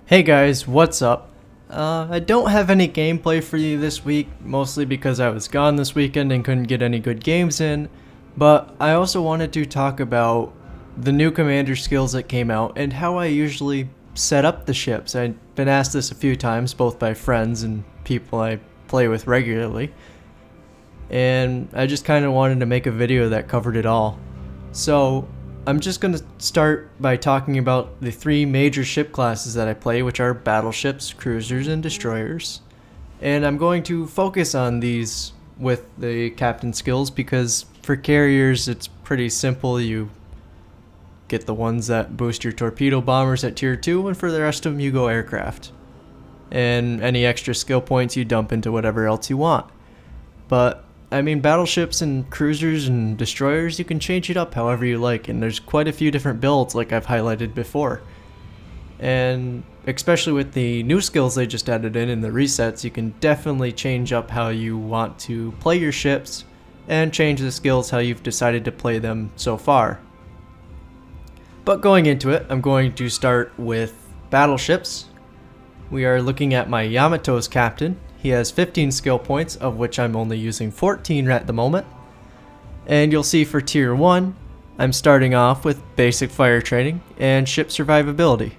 Hey guys, what's up? I don't have any gameplay for you this week, mostly because I was gone this weekend and couldn't get any good games in, but I also wanted to talk about the new commander skills that came out and how I usually set up the ships. I've been asked this a few times, both by friends and people I play with regularly, and I just kind of wanted to make a video that covered it all. So I'm just going to start by talking about the three major ship classes that I play, which are battleships, cruisers, and destroyers. And I'm going to focus on these with the captain skills because for carriers it's pretty simple. You get the ones that boost your torpedo bombers at tier 2, and for the rest of them you go aircraft. And any extra skill points you dump into whatever else you want. But I mean, battleships and cruisers and destroyers, you can change it up however you like, and there's quite a few different builds like I've highlighted before. And especially with the new skills they just added in the resets, you can definitely change up how you want to play your ships and change the skills how you've decided to play them so far. But going into it, I'm going to start with battleships. We are looking at my Yamato's captain. He has 15 skill points, of which I'm only using 14 at the moment. And you'll see for tier 1, I'm starting off with basic fire training and ship survivability.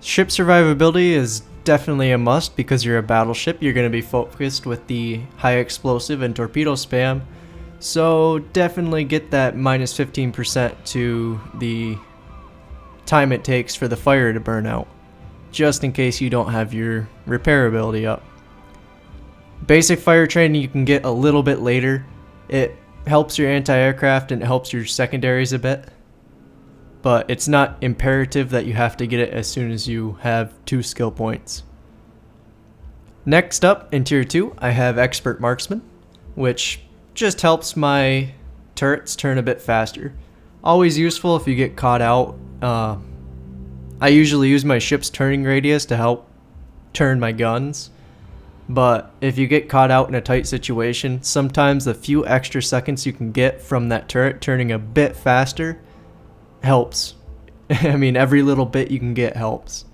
Ship survivability is definitely a must because you're a battleship. You're going to be focused with the high explosive and torpedo spam. So definitely get that minus 15% to the time it takes for the fire to burn out, just in case you don't have your repairability up. Basic fire training you can get a little bit later. It helps your anti-aircraft and it helps your secondaries a bit, but it's not imperative that you have to get it as soon as you have 2 skill points. Next up in tier 2 I have expert marksman, which just helps my turrets turn a bit faster. Always useful if you get caught out. I usually use my ship's turning radius to help turn my guns. But if you get caught out in a tight situation, sometimes the few extra seconds you can get from that turret turning a bit faster helps. I mean, every little bit you can get helps.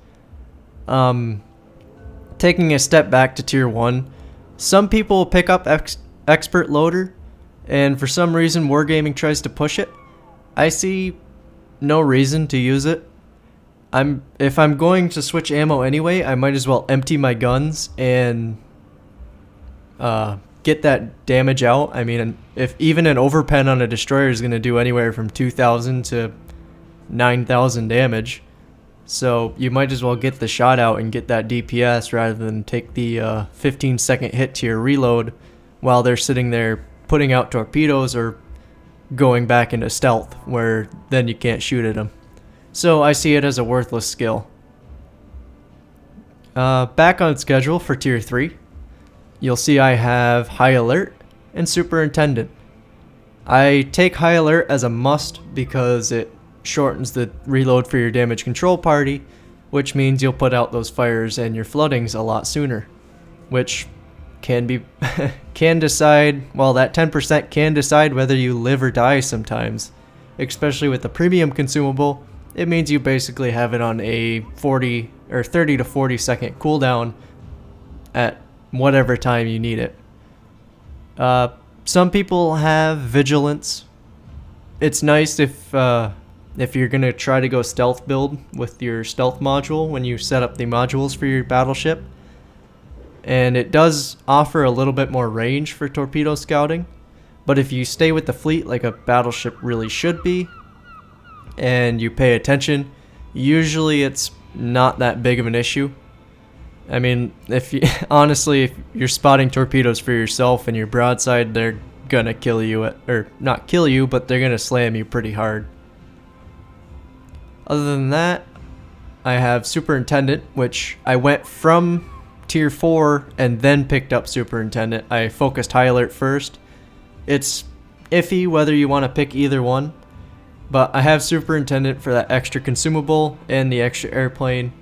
Taking a step back to tier 1, some people pick up expert loader, and for some reason Wargaming tries to push it. I see no reason to use it. If I'm going to switch ammo anyway, I might as well empty my guns and get that damage out. I mean, if even an overpen on a destroyer is going to do anywhere from 2,000 to 9,000 damage, so you might as well get the shot out and get that DPS rather than take the 15-second hit to your reload while they're sitting there putting out torpedoes or going back into stealth, where then you can't shoot at them. So I see it as a worthless skill. Back on schedule for tier 3, you'll see I have high alert and superintendent. I take high alert as a must because it shortens the reload for your damage control party, which means you'll put out those fires and your floodings a lot sooner, which can decide, well, that 10% can decide whether you live or die sometimes, especially with the premium consumable. It means you basically have it on a 30 to 40 second cooldown at whatever time you need it. Some people have Vigilance. It's nice if you're going to try to go stealth build with your stealth module when you set up the modules for your battleship. And it does offer a little bit more range for torpedo scouting. But if you stay with the fleet like a battleship really should be, and you pay attention, usually it's not that big of an issue. I mean, honestly, if you're spotting torpedoes for yourself and your broadside, they're gonna kill you, or not kill you, but they're gonna slam you pretty hard. Other than that, I have Superintendent, which I went from tier 4 and then picked up Superintendent. I focused high alert first. It's iffy whether you want to pick either one, but I have Superintendent for that extra consumable and the extra airplane.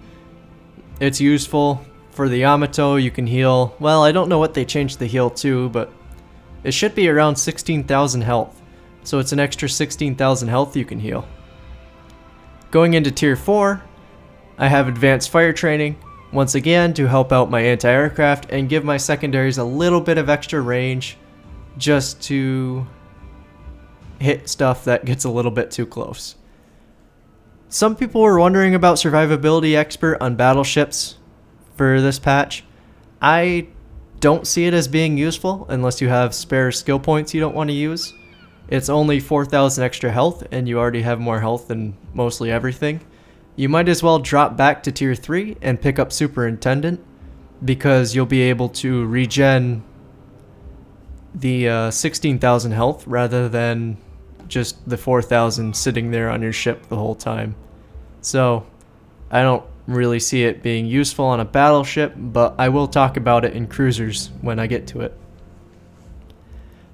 It's useful. For the Yamato, you can heal, well, I don't know what they changed the heal to, but it should be around 16,000 health. So it's an extra 16,000 health you can heal. Going into tier 4, I have advanced fire training, once again to help out my anti-aircraft and give my secondaries a little bit of extra range just to hit stuff that gets a little bit too close. Some people were wondering about Survivability Expert on Battleships for this patch. I don't see it as being useful unless you have spare skill points you don't want to use. It's only 4,000 extra health and you already have more health than mostly everything. You might as well drop back to tier 3 and pick up Superintendent because you'll be able to regen the 16,000 health rather than just the 4,000 sitting there on your ship the whole time. So I don't really see it being useful on a battleship, but I will talk about it in cruisers when I get to it.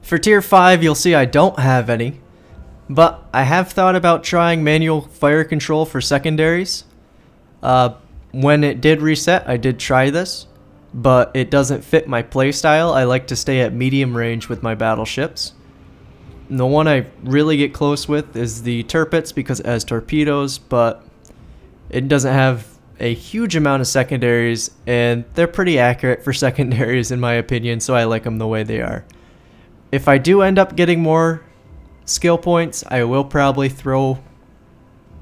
For tier 5, you'll see I don't have any, but I have thought about trying manual fire control for secondaries. When it did reset, I did try this, but it doesn't fit my playstyle. I like to stay at medium range with my battleships. The one I really get close with is the Tirpitz because it has torpedoes, but it doesn't have a huge amount of secondaries, and they're pretty accurate for secondaries in my opinion, so I like them the way they are. If I do end up getting more skill points, I will probably throw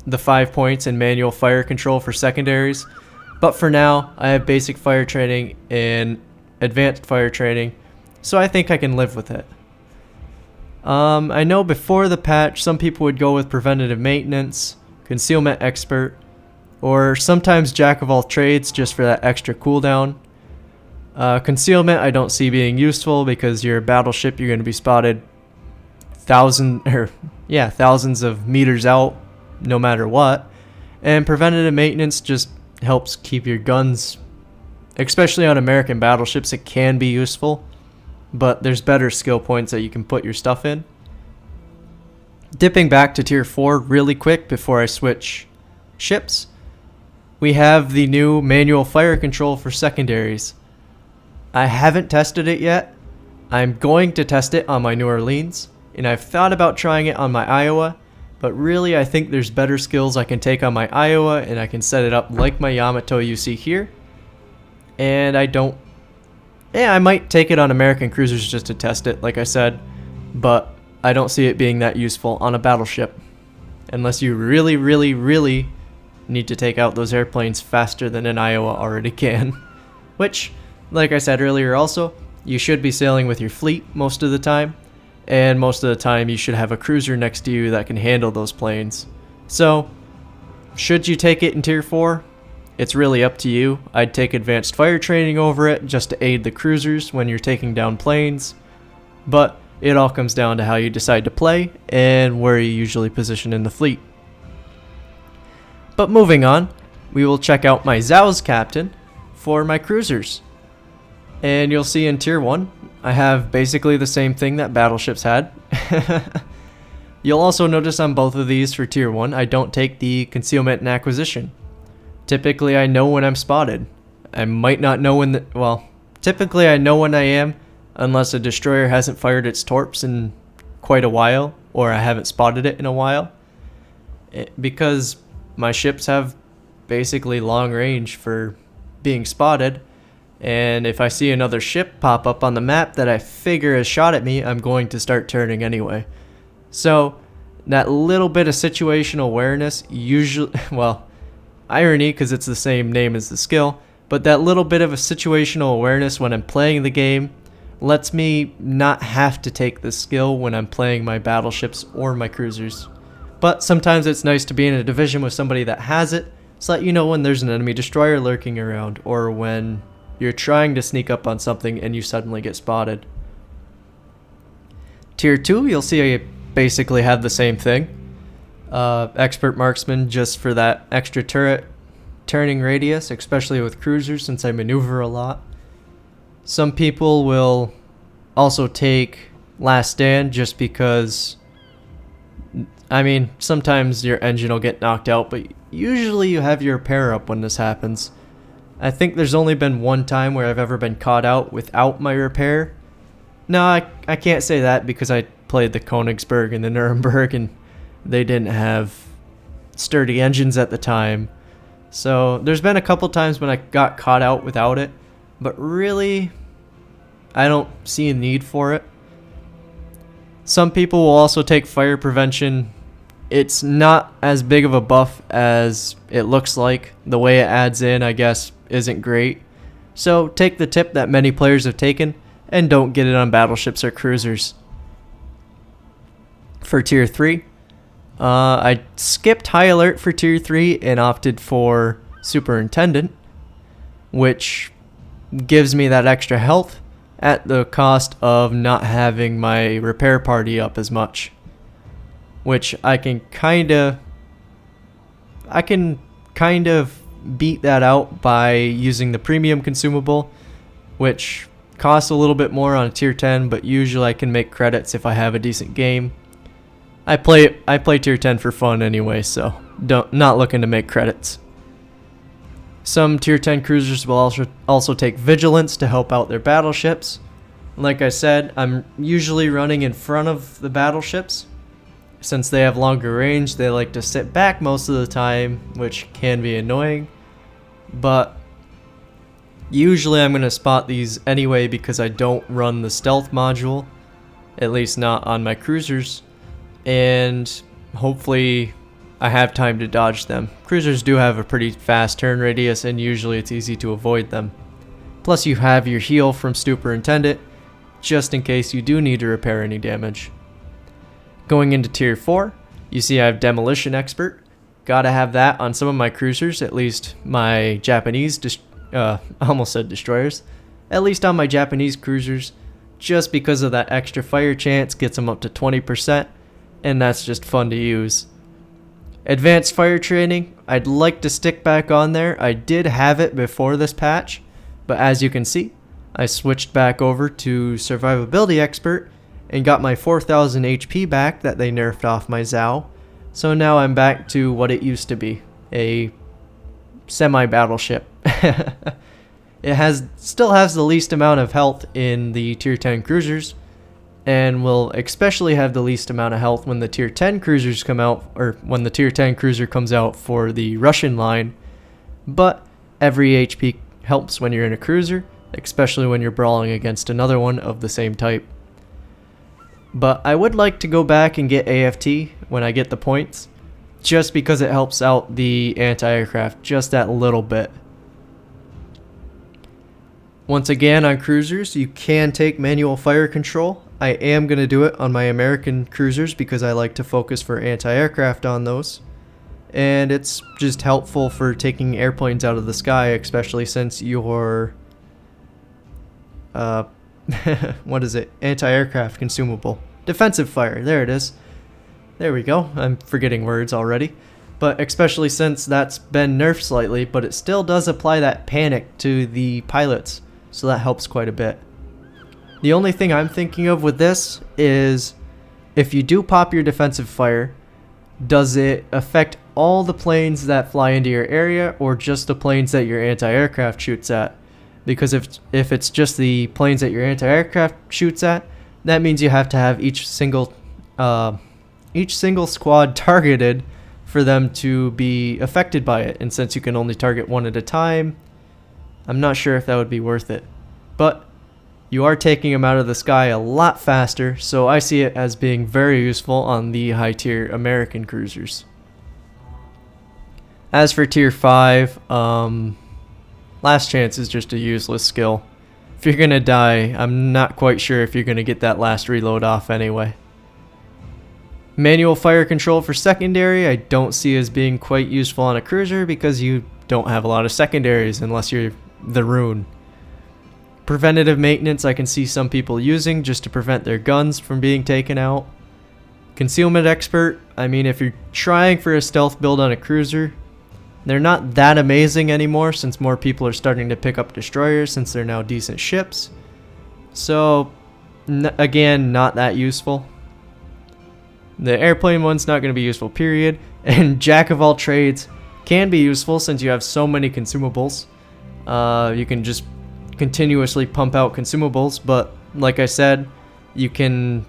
the 5 points in manual fire control for secondaries, but for now I have basic fire training and advanced fire training, so I think I can live with it. I know before the patch some people would go with preventative maintenance, concealment expert, or sometimes jack of all trades just for that extra cooldown. Concealment I don't see being useful because your battleship you're going to be spotted thousands of meters out no matter what, and preventative maintenance just helps keep your guns, especially on American battleships. It can be useful, but there's better skill points that you can put your stuff in. Dipping back to tier 4 really quick before I switch ships, we have the new manual fire control for secondaries. I haven't tested it yet. I'm going to test it on my New Orleans, and I've thought about trying it on my Iowa, but really I think there's better skills I can take on my Iowa and I can set it up like my Yamato you see here. And I might take it on American cruisers just to test it, like I said, but I don't see it being that useful on a battleship. Unless you really, really, really need to take out those airplanes faster than an Iowa already can. Which, like I said earlier also, you should be sailing with your fleet most of the time, and most of the time you should have a cruiser next to you that can handle those planes. So, should you take it in tier 4? It's really up to you. I'd take advanced fire training over it just to aid the cruisers when you're taking down planes, but it all comes down to how you decide to play and where you usually position in the fleet. But moving on, we will check out my Zhao's captain for my cruisers. And you'll see in tier 1, I have basically the same thing that Battleships had. You'll also notice on both of these for tier 1, I don't take the concealment and acquisition. Typically I know when I'm spotted. I might not know when typically I know when I am, unless a destroyer hasn't fired its torps in quite a while, or I haven't spotted it in a while. Because my ships have basically long range for being spotted, and if I see another ship pop up on the map that I figure has shot at me, I'm going to start turning anyway. So that little bit of situational awareness usually, irony because it's the same name as the skill, but that little bit of a situational awareness when I'm playing the game lets me not have to take the skill when I'm playing my battleships or my cruisers. But sometimes it's nice to be in a division with somebody that has it, so that you know when there's an enemy destroyer lurking around, or when you're trying to sneak up on something and you suddenly get spotted. Tier 2, you'll see I basically have the same thing. Expert Marksman just for that extra turret turning radius, especially with cruisers since I maneuver a lot. Some people will also take Last Stand just because, sometimes your engine will get knocked out, but usually you have your repair up when this happens. I think there's only been one time where I've ever been caught out without my repair. No, I can't say that because I played the Königsberg and the Nuremberg and they didn't have sturdy engines at the time. So there's been a couple times when I got caught out without it, but really, I don't see a need for it. Some people will also take fire prevention. It's not as big of a buff as it looks like. The way it adds in, I guess, isn't great. So take the tip that many players have taken and don't get it on battleships or cruisers. For tier 3, I skipped high alert for tier 3 and opted for Superintendent, which gives me that extra health at the cost of not having my repair party up as much, which I can kind of beat that out by using the premium consumable, which costs a little bit more on a tier 10, but usually I can make credits if I have a decent game. I play tier 10 for fun anyway, so not looking to make credits. Some tier 10 cruisers will also take Vigilance to help out their battleships. Like I said, I'm usually running in front of the battleships. Since they have longer range, they like to sit back most of the time, which can be annoying. But usually I'm going to spot these anyway because I don't run the stealth module, at least not on my cruisers. And hopefully I have time to dodge them. Cruisers do have a pretty fast turn radius, and usually it's easy to avoid them. Plus you have your heal from Superintendent, just in case you do need to repair any damage. Going into tier 4, you see I have Demolition Expert. Gotta have that on some of my cruisers, at least my Japanese, I almost said destroyers. At least on my Japanese cruisers, just because of that extra fire chance gets them up to 20%, and that's just fun to use. Advanced Fire Training, I'd like to stick back on there. I did have it before this patch, but as you can see, I switched back over to Survivability Expert and got my 4,000 HP back that they nerfed off my Zao. So now I'm back to what it used to be, a semi-battleship. It still has the least amount of health in the tier 10 cruisers, and will especially have the least amount of health when the tier 10 cruisers come out, or when the tier 10 cruiser comes out for the Russian line. But every HP helps when you're in a cruiser, especially when you're brawling against another one of the same type. But I would like to go back and get AFT when I get the points, just because it helps out the anti-aircraft just that little bit. Once again, on cruisers, you can take manual fire control. I am going to do it on my American cruisers because I like to focus for anti-aircraft on those. And it's just helpful for taking airplanes out of the sky, especially since your what is it? Anti-aircraft consumable. Defensive fire. There it is. There we go. I'm forgetting words already. But especially since that's been nerfed slightly, but it still does apply that panic to the pilots. So that helps quite a bit. The only thing I'm thinking of with this is if you do pop your defensive fire, does it affect all the planes that fly into your area or just the planes that your anti-aircraft shoots at? Because if it's just the planes that your anti-aircraft shoots at, that means you have to have each single squad targeted for them to be affected by it. And since you can only target one at a time, I'm not sure if that would be worth it. But you are taking them out of the sky a lot faster, so I see it as being very useful on the high tier American cruisers. As for tier 5, last chance is just a useless skill. If you're gonna die, I'm not quite sure if you're gonna get that last reload off anyway. Manual fire control for secondary, I don't see as being quite useful on a cruiser because you don't have a lot of secondaries unless you're the Rune. Preventative maintenance I can see some people using just to prevent their guns from being taken out. Concealment Expert, I mean, if you're trying for a stealth build on a cruiser, they're not that amazing anymore since more people are starting to pick up destroyers since they're now decent ships. So, again, not that useful. The airplane one's not going to be useful, period. And Jack of all trades can be useful since you have so many consumables. You can just continuously pump out consumables, but like I said, you can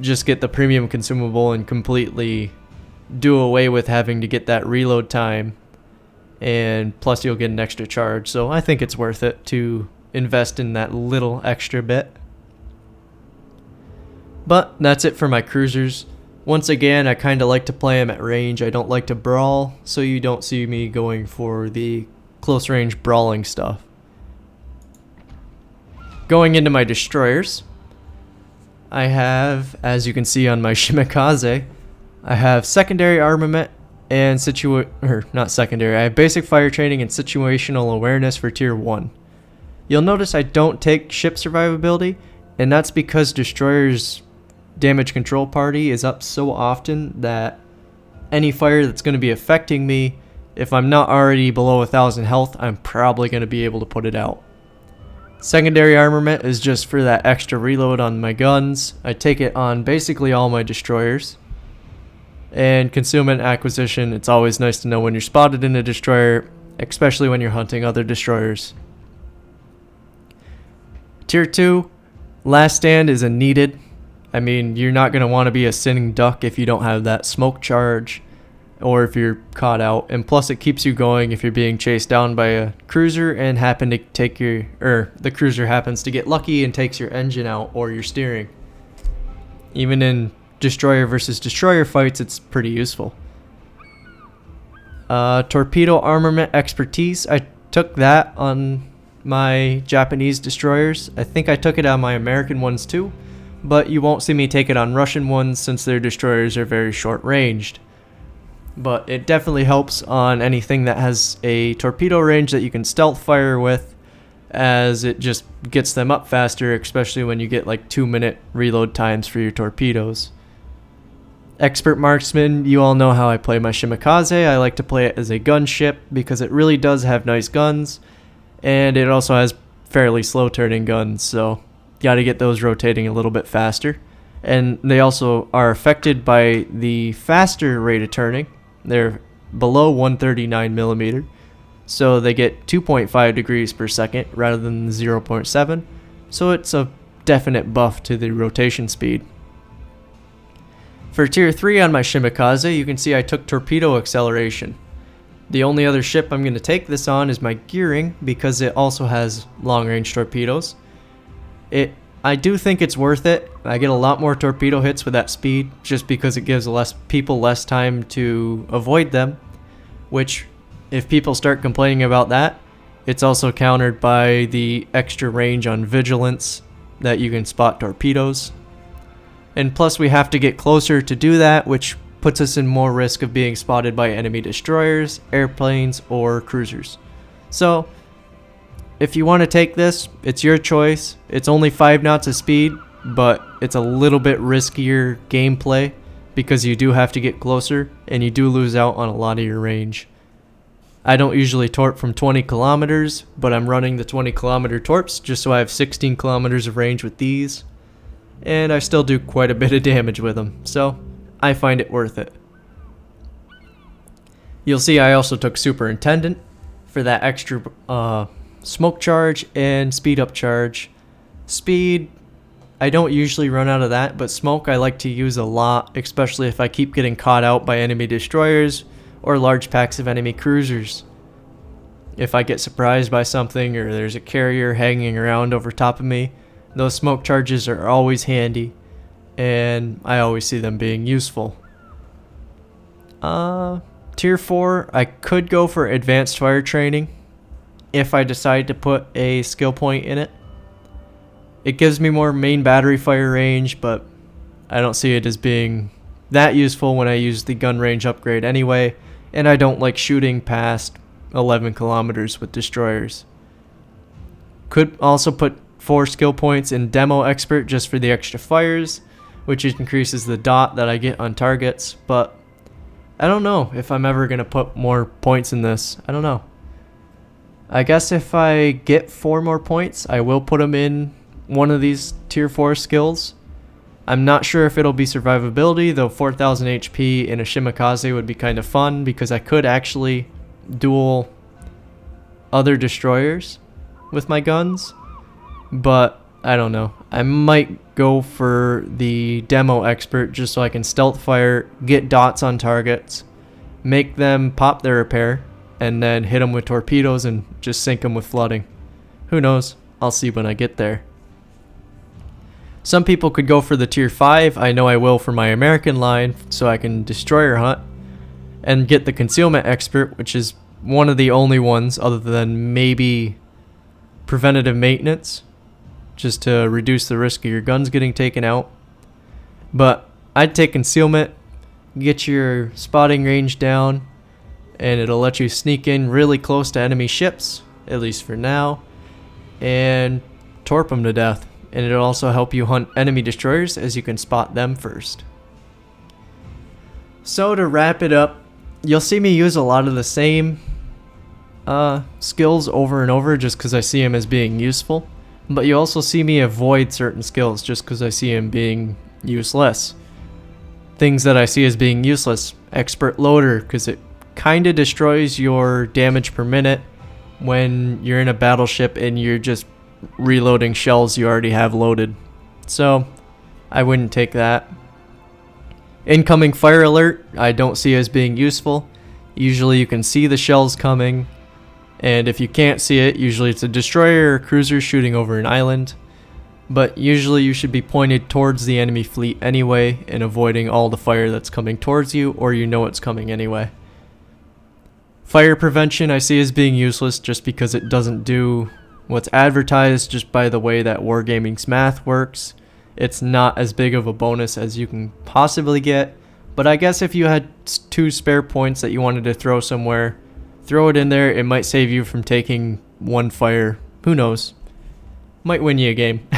just get the premium consumable and completely do away with having to get that reload time and plus you'll get an extra charge. So I think it's worth it to invest in that little extra bit. But that's it for my cruisers. Once again, I kind of like to play them at range. I don't like to brawl, so you don't see me going for the close range brawling stuff. Going into my destroyers, I have, as you can see on my Shimikaze, I have secondary armament and not secondary. I have basic fire training and situational awareness for tier 1. You'll notice I don't take ship survivability, and that's because destroyers damage control party is up so often that any fire that's going to be affecting me, if I'm not already below 1,000 health, I'm probably going to be able to put it out. Secondary armament is just for that extra reload on my guns. I take it on basically all my destroyers. And concealment acquisition, it's always nice to know when you're spotted in a destroyer, especially when you're hunting other destroyers. Tier 2, last stand is a needed. I mean, you're not going to want to be a sitting duck if you don't have that smoke charge or if you're caught out. And plus it keeps you going if you're being chased down by a cruiser and the cruiser happens to get lucky and takes your engine out or your steering. Even in destroyer versus destroyer fights, it's pretty useful. Torpedo armament expertise, I took that on my Japanese destroyers. I think I took it on my American ones too, but you won't see me take it on Russian ones since their destroyers are very short ranged. But it definitely helps on anything that has a torpedo range that you can stealth fire with, as it just gets them up faster, especially when you get like 2-minute reload times for your torpedoes. Expert Marksman, you all know how I play my Shimikaze. I like to play it as a gunship because it really does have nice guns, and it also has fairly slow turning guns, so you gotta get those rotating a little bit faster. And they also are affected by the faster rate of turning. They're below 139 millimeter, so they get 2.5 degrees per second rather than 0.7, so it's a definite buff to the rotation speed. For tier 3 on my Shimikaze, you can see I took torpedo acceleration. The only other ship I'm going to take this on is my Gearing because it also has long range torpedoes. I do think it's worth it. I get a lot more torpedo hits with that speed just because it gives people less time to avoid them, which if people start complaining about that, it's also countered by the extra range on Vigilance that you can spot torpedoes. And plus we have to get closer to do that, which puts us in more risk of being spotted by enemy destroyers, airplanes, or cruisers. So if you want to take this, it's your choice. It's only 5 knots of speed, but it's a little bit riskier gameplay because you do have to get closer and you do lose out on a lot of your range. I don't usually torp from 20 kilometers, but I'm running the 20 kilometer torps just so I have 16 kilometers of range with these. And I still do quite a bit of damage with them, so I find it worth it. You'll see I also took Superintendent for that extra smoke charge and speed up charge. Speed, I don't usually run out of that, but smoke I like to use a lot, especially if I keep getting caught out by enemy destroyers or large packs of enemy cruisers. If I get surprised by something or there's a carrier hanging around over top of me, those smoke charges are always handy, and I always see them being useful. Tier 4, I could go for advanced fire training if I decide to put a skill point in it. It gives me more main battery fire range, but I don't see it as being that useful when I use the gun range upgrade anyway, and I don't like shooting past 11 kilometers with destroyers. Could also put 4 skill points in Demo Expert just for the extra fires, which increases the dot that I get on targets, but I don't know if I'm ever going to put more points in this. I don't know. I guess if I get 4 more points, I will put them in one of these tier 4 skills. I'm not sure if it'll be survivability, though 4000 HP in a Shimikaze would be kind of fun because I could actually duel other destroyers with my guns, but I don't know. I might go for the Demo Expert just so I can stealth fire, get dots on targets, make them pop their repair, and then hit them with torpedoes and just sink them with flooding. Who knows? I'll see when I get there. Some people could go for the tier 5. I know I will for my American line, so I can destroyer hunt and get the Concealment Expert, which is one of the only ones other than maybe preventative maintenance, just to reduce the risk of your guns getting taken out. But I'd take Concealment, get your spotting range down, and it'll let you sneak in really close to enemy ships, at least for now, and torp them to death. And it'll also help you hunt enemy destroyers, as you can spot them first. So to wrap it up, you'll see me use a lot of the same skills over and over just because I see them as being useful. But you also see me avoid certain skills just because I see them being useless. Things that I see as being useless: Expert Loader, because it kind of destroys your damage per minute when you're in a battleship and you're just reloading shells you already have loaded. So I wouldn't take that. Incoming Fire Alert I don't see as being useful. Usually you can see the shells coming, and if you can't see it, usually it's a destroyer or cruiser shooting over an island. But usually you should be pointed towards the enemy fleet anyway and avoiding all the fire that's coming towards you, or you know it's coming anyway. Fire Prevention I see as being useless just because it doesn't do what's advertised just by the way that Wargaming's math works. It's not as big of a bonus as you can possibly get, but I guess if you had 2 spare points that you wanted to throw somewhere, throw it in there. It might save you from taking 1 fire. Who knows? Might win you a game.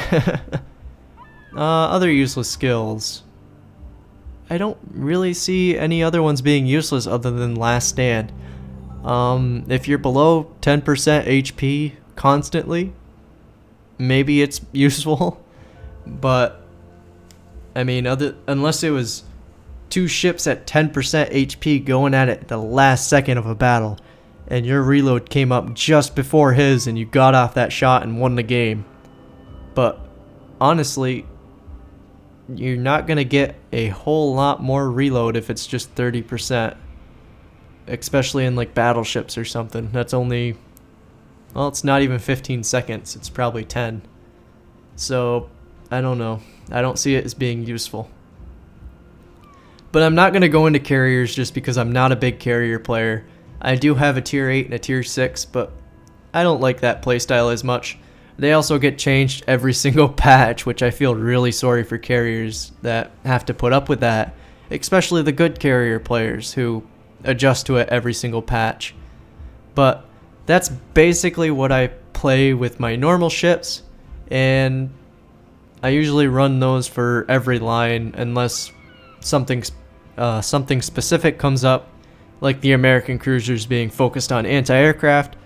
Other useless skills. I don't really see any other ones being useless other than Last Stand. If you're below 10% HP constantly, maybe it's useful. But I mean, unless it was 2 ships at 10% HP going at it the last second of a battle, and your reload came up just before his and you got off that shot and won the game. But honestly, you're not going to get a whole lot more reload if it's just 30%. Especially in like Battleships or something. That's only, well, it's not even 15 seconds. It's probably 10. So, I don't know. I don't see it as being useful. But I'm not going to go into carriers just because I'm not a big carrier player. I do have a tier 8 and a tier 6, but I don't like that playstyle as much. They also get changed every single patch, which I feel really sorry for carriers that have to put up with that. Especially the good carrier players who adjust to it every single patch. But that's basically what I play with my normal ships, and I usually run those for every line unless something specific comes up, like the American cruisers being focused on anti-aircraft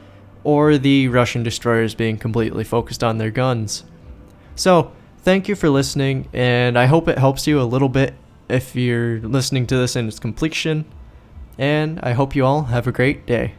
or the Russian destroyers being completely focused on their guns. So thank you for listening, and I hope it helps you a little bit if you're listening to this in its completion, and I hope you all have a great day.